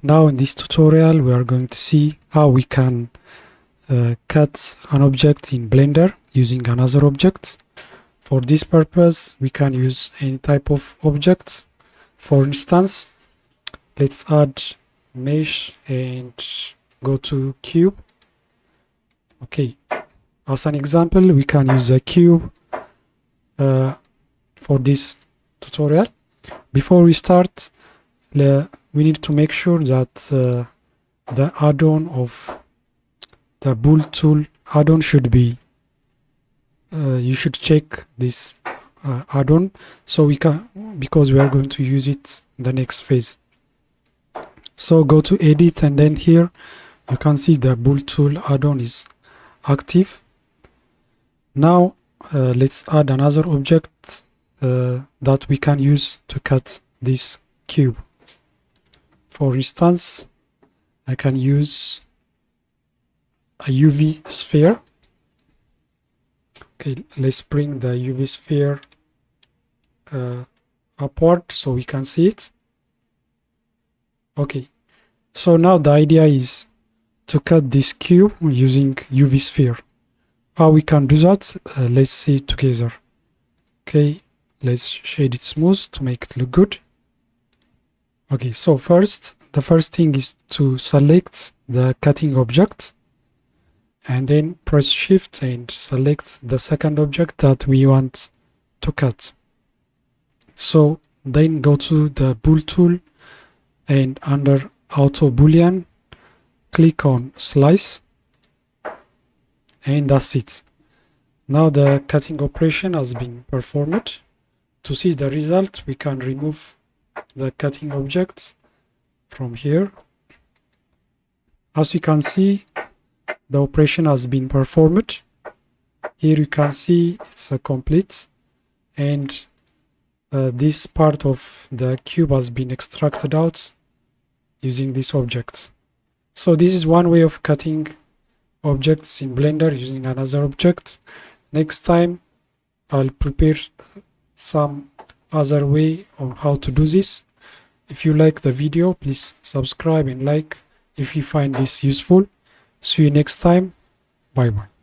Now in this tutorial we are going to see how we can cut an object in Blender using another object. For this purpose we can use any type of object. For instance, let's add mesh and go to cube. Okay, as an example we can use a cube for this tutorial. Before we start, we need to make sure that the add-on of the bool tool add-on should be you should check this add-on, so we can, because we are going to use it in the next phase. So go to edit, and then here you can see the bool tool add-on is active. Now let's add another object that we can use to cut this cube. For instance, I can use a UV sphere. Okay, let's bring the UV sphere upward so we can see it. Okay, so now the idea is to cut this cube using UV sphere. How we can do that? Let's see it together. Okay, let's shade it smooth to make it look good. Okay, so the first thing is to select the cutting object, and then press shift and select the second object that we want to cut. So then go to the bool tool, and under auto boolean click on slice, and that's it. Now the cutting operation has been performed. To see the result, we can remove the cutting object from here. As you can see, the operation has been performed. Here you can see it's complete, and this part of the cube has been extracted out using this object. So this is one way of cutting objects in Blender using another object. Next time I'll prepare some other way on how to do this. If you like the video, please subscribe and like if you find this useful. See you next time. Bye bye.